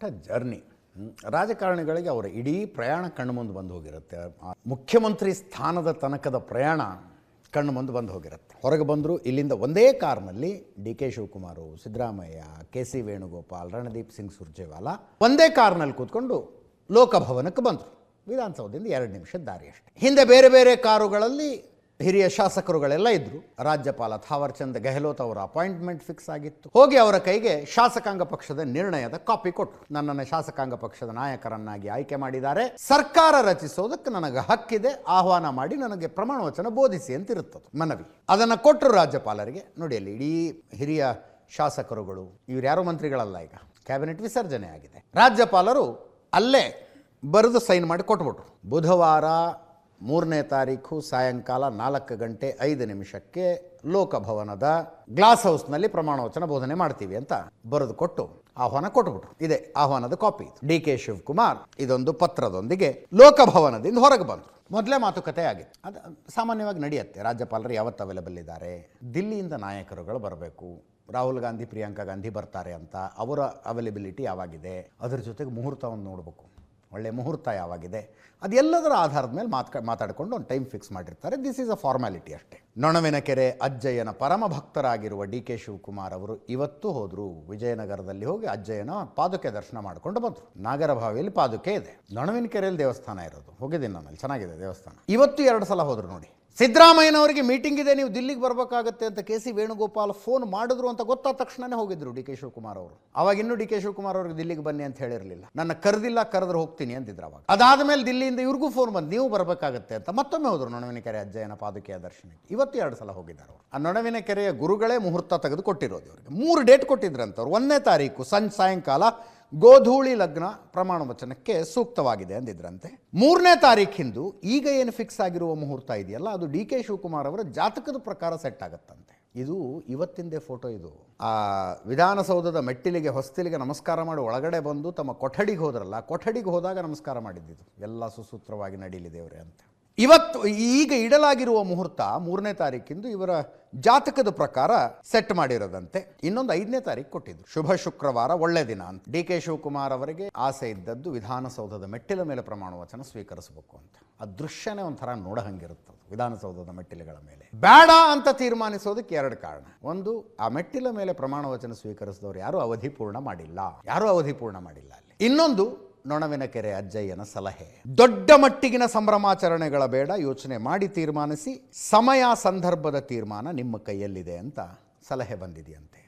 What a journey. ರಾಜಕಾರಣಿಗಳಿಗೆ ಅವರ ಇಡೀ ಪ್ರಯಾಣ ಕಣ್ಣು ಮುಂದೆ ಬಂದು ಹೋಗಿರುತ್ತೆ. ಮುಖ್ಯಮಂತ್ರಿ ಸ್ಥಾನದ ತನಕದ ಪ್ರಯಾಣ ಕಣ್ಣು ಮುಂದೆ ಬಂದು ಹೋಗಿರುತ್ತೆ. ಹೊರಗೆ ಬಂದರು ಇಲ್ಲಿಂದ ಒಂದೇ ಕಾರ್ನಲ್ಲಿ D K Shivakumar, Siddaramaiah, K C Venugopal, Randeep Singh Surjewala ಒಂದೇ ಕಾರ್ನಲ್ಲಿ ಕೂತ್ಕೊಂಡು ಲೋಕಭವನಕ್ಕೆ ಬಂದರು. ವಿಧಾನಸೌಧದಿಂದ 2 ನಿಮಿಷದ ದಾರಿ ಅಷ್ಟೇ. ಹಿಂದೆ ಬೇರೆ ಬೇರೆ ಕಾರುಗಳಲ್ಲಿ ಹಿರಿಯ ಶಾಸಕರುಗಳೆಲ್ಲ ಇದ್ದರು. ರಾಜ್ಯಪಾಲ ಥಾವರ್ಚಂದ್ ಗೆಹ್ಲೋಟ್ ಅವರ ಅಪಾಯಿಂಟ್ಮೆಂಟ್ ಫಿಕ್ಸ್ ಆಗಿತ್ತು. ಹೋಗಿ ಅವರ ಕೈಗೆ ಶಾಸಕಾಂಗ ಪಕ್ಷದ ನಿರ್ಣಯದ ಕಾಪಿ ಕೊಟ್ಟರು. ನನ್ನನ್ನು ಶಾಸಕಾಂಗ ಪಕ್ಷದ ನಾಯಕರನ್ನಾಗಿ ಆಯ್ಕೆ ಮಾಡಿದ್ದಾರೆ, ಸರ್ಕಾರ ರಚಿಸೋದಕ್ಕೆ ನನಗೆ ಹಕ್ಕಿದೆ, ಆಹ್ವಾನ ಮಾಡಿ ನನಗೆ ಪ್ರಮಾಣ ವಚನ ಬೋಧಿಸಿ ಅಂತ ಇರುತ್ತದೆ ಮನವಿ. ಅದನ್ನು ಕೊಟ್ಟರು ರಾಜ್ಯಪಾಲರಿಗೆ. ನೋಡಿ ಅಲ್ಲಿ ಇಡೀ ಹಿರಿಯ ಶಾಸಕರುಗಳು, ಇವ್ರು ಯಾರೋ ಮಂತ್ರಿಗಳಲ್ಲ, ಈಗ ಕ್ಯಾಬಿನೆಟ್ ವಿಸರ್ಜನೆ ಆಗಿದೆ. ರಾಜ್ಯಪಾಲರು ಅಲ್ಲೇ ಬರೆದು ಸೈನ್ ಮಾಡಿ ಕೊಟ್ಬಿಟ್ರು. ಬುಧವಾರ 3ನೇ ತಾರೀಕು ಸಾಯಂಕಾಲ 4:05 ಲೋಕಭವನದ ಗ್ಲಾಸ್ ಹೌಸ್ನಲ್ಲಿ ಪ್ರಮಾಣ ವಚನ ಬೋಧನೆ ಮಾಡ್ತೀವಿ ಅಂತ ಬರೆದು ಕೊಟ್ಟು ಆಹ್ವಾನ ಕೊಟ್ಬಿಟ್ರು. ಇದೆ ಆಹ್ವಾನದ ಕಾಪಿ. ಡಿ ಕೆ ಶಿವಕುಮಾರ್ ಇದೊಂದು ಪತ್ರದೊಂದಿಗೆ ಲೋಕಭವನದಿಂದ ಹೊರಗೆ ಬಂದರು. ಮೊದಲೇ ಮಾತುಕತೆ ಆಗಿತ್ತು. ಅದು ಸಾಮಾನ್ಯವಾಗಿ ನಡೆಯುತ್ತೆ. ರಾಜ್ಯಪಾಲರು ಯಾವತ್ತು ಅವೈಲೇಬಲ್ ಇದ್ದಾರೆ, ದಿಲ್ಲಿಯಿಂದ ನಾಯಕರುಗಳು ಬರಬೇಕು, ರಾಹುಲ್ ಗಾಂಧಿ, ಪ್ರಿಯಾಂಕಾ ಗಾಂಧಿ ಬರ್ತಾರೆ ಅಂತ ಅವರ ಅವೈಲೇಬಿಲಿಟಿ ಯಾವಾಗಿದೆ, ಅದರ ಜೊತೆಗೆ ಮುಹೂರ್ತವನ್ನು ನೋಡಬೇಕು, ಒಳ್ಳೆಯ ಮುಹೂರ್ತ ಯಾವಾಗಿದೆ, ಅದೆಲ್ಲದರ ಆಧಾರದ ಮೇಲೆ ಮಾತಾಡಿಕೊಂಡು ಒಂದು ಟೈಮ್ ಫಿಕ್ಸ್ ಮಾಡಿರ್ತಾರೆ. ದಿಸ್ ಈಸ್ ಅ ಫಾರ್ಮ್ಯಾಲಿಟಿ ಅಷ್ಟೇ. ನೊಣವಿನಕೆರೆ ಅಜ್ಜಯ್ಯನ ಪರಮ ಭಕ್ತರಾಗಿರುವ ಡಿ ಕೆ ಶಿವಕುಮಾರ್ ಅವರು ಇವತ್ತು ಹೋದರು. ವಿಜಯನಗರದಲ್ಲಿ ಹೋಗಿ ಅಜ್ಜಯ್ಯನ ಪಾದುಕೆ ದರ್ಶನ ಮಾಡಿಕೊಂಡು ಬಂದರು. ನಾಗರಭಾವಿಯಲ್ಲಿ ಪಾದುಕೆ ಇದೆ, ನೊಣವಿನಕೆರೆಯಲ್ಲಿ ದೇವಸ್ಥಾನ ಇರೋದು. ಹೋಗಿದ್ದೀನಿ ನನ್ನಲ್ಲಿ, ಚೆನ್ನಾಗಿದೆ ದೇವಸ್ಥಾನ. ಇವತ್ತು 2 ಸಲ ಹೋದರು. ನೋಡಿ, ಸಿದ್ದರಾಮಯ್ಯನವರಿಗೆ ಮೀಟಿಂಗ್ ಇದೆ, ನೀವು ದಿಲ್ಲಿಗೆ ಬರಬೇಕಾಗತ್ತೆ ಅಂತ ಕೆ ಸಿ ವೇಣುಗೋಪಾಲ್ ಫೋನ್ ಮಾಡಿದ್ರು ಅಂತ ಗೊತ್ತಾದ ತಕ್ಷಣನೇ ಹೋಗಿದ್ರು ಡಿ ಕೆ ಶಿವಕುಮಾರ್ ಅವರು. ಅವಾಗ ಇನ್ನೂ ಡಿ ಕೆ ಶಿವಕುಮಾರ್ ಅವ್ರಿಗೆ ದಿಲ್ಲಿಗೆ ಬನ್ನಿ ಅಂತ ಹೇಳಿರಲಿಲ್ಲ. ನನ್ನ ಕರೆದಿಲ್ಲ, ಕರೆದ್ರೆ ಹೋಗ್ತೀನಿ ಅಂತಿದ್ರು ಅವಾಗ. ಅದಾದಮೇಲೆ ದಿಲ್ಲಿಯಿಂದ ಇವ್ರಿಗೂ ಫೋನ್ ಬಂದು ನೀವು ಬರಬೇಕಾಗತ್ತೆ ಅಂತ ಮತ್ತೊಮ್ಮೆ ಹೋದರು ನೊಣವಿನಕೆರೆ ಅಜ್ಜಯ್ಯನ ಪಾದುಕೆಯ ದರ್ಶನಕ್ಕೆ. ಇವತ್ತು 2 ಸಲ ಹೋಗಿದ್ದಾರೆ ಅವರು. ಆ ನೊಣವಿನಕೆರೆಯ ಗುರುಗಳೇ ಮುಹೂರ್ತ ತೆಗೆದು ಕೊಟ್ಟಿರೋದು ಇವರಿಗೆ. 3 ಡೇಟ್ ಕೊಟ್ಟಿದ್ರಂತವ್ರು. 1ನೇ ತಾರೀಕು ಸಾಯಂಕಾಲ ಗೋಧೂಳಿ ಲಗ್ನ ಪ್ರಮಾಣ ವಚನಕ್ಕೆ ಸೂಕ್ತವಾಗಿದೆ ಅಂದಿದ್ರಂತೆ. 3ನೇ ತಾರೀಖಿಂದು ಈಗ ಏನು ಫಿಕ್ಸ್ ಆಗಿರುವ ಮುಹೂರ್ತ ಇದೆಯಲ್ಲ, ಅದು ಡಿ ಕೆ ಶಿವಕುಮಾರ್ ಅವರ ಜಾತಕದ ಪ್ರಕಾರ ಸೆಟ್ ಆಗುತ್ತಂತೆ. ಇದು ಇವತ್ತಿಂದೇ ಫೋಟೋ. ಇದು ಆ ವಿಧಾನಸೌಧದ ಮೆಟ್ಟಿಲಿಗೆ ಹೊಸ್ತಿಲಿಗೆ ನಮಸ್ಕಾರ ಮಾಡಿ ಒಳಗಡೆ ಬಂದು ತಮ್ಮ ಕೊಠಡಿಗೆ ಹೋದ್ರಲ್ಲ, ಕೊಠಡಿಗೆ ಹೋದಾಗ ನಮಸ್ಕಾರ ಮಾಡಿದ್ದಿದ್ದು. ಎಲ್ಲ ಸುಸೂತ್ರವಾಗಿ ನಡೀಲಿ ದೇವ್ರೆ ಅಂತ. ಇವತ್ತು ಈಗ ಇಡಲಾಗಿರುವ ಮುಹೂರ್ತ 3ನೇ ತಾರೀಕಿಂದು ಇವರ ಜಾತಕದ ಪ್ರಕಾರ ಸೆಟ್ ಮಾಡಿರೋದಂತೆ. ಇನ್ನೊಂದು 5ನೇ ತಾರೀಕು ಕೊಟ್ಟಿದ್ರು, ಶುಭ ಶುಕ್ರವಾರ, ಒಳ್ಳೆ ದಿನ ಅಂತ. ಡಿ ಕೆ ಶಿವಕುಮಾರ್ ಅವರಿಗೆ ಆಸೆ ಇದ್ದದ್ದು ವಿಧಾನಸೌಧದ ಮೆಟ್ಟಿಲ ಮೇಲೆ ಪ್ರಮಾಣ ವಚನ ಸ್ವೀಕರಿಸಬೇಕು ಅಂತ. ಆ ದೃಶ್ಯನೇ ಒಂಥರ ನೋಡಹಂಗಿರುತ್ತದೆ. ವಿಧಾನಸೌಧದ ಮೆಟ್ಟಿಲುಗಳ ಮೇಲೆ ಬೇಡ ಅಂತ ತೀರ್ಮಾನಿಸೋದಕ್ಕೆ 2 ಕಾರಣ. ಒಂದು, ಆ ಮೆಟ್ಟಿಲ ಮೇಲೆ ಪ್ರಮಾಣ ವಚನ ಸ್ವೀಕರಿಸಿದವರು ಯಾರೂ ಅವಧಿ ಪೂರ್ಣ ಮಾಡಿಲ್ಲ ಅಲ್ಲಿ. ಇನ್ನೊಂದು, ನೊಣವಿನಕೆರೆ ಅಜ್ಜಯ್ಯನ ಸಲಹೆ. ದೊಡ್ಡ ಮಟ್ಟಿಗಿನ ಸಂಭ್ರಮಾಚರಣೆಗಳ ಬೇಡ, ಯೋಚನೆ ಮಾಡಿ ತೀರ್ಮಾನಿಸಿ, ಸಮಯ ಸಂದರ್ಭದ ತೀರ್ಮಾನ ನಿಮ್ಮ ಕೈಯಲ್ಲಿದೆ ಅಂತ ಸಲಹೆ ಬಂದಿದೆಯಂತೆ.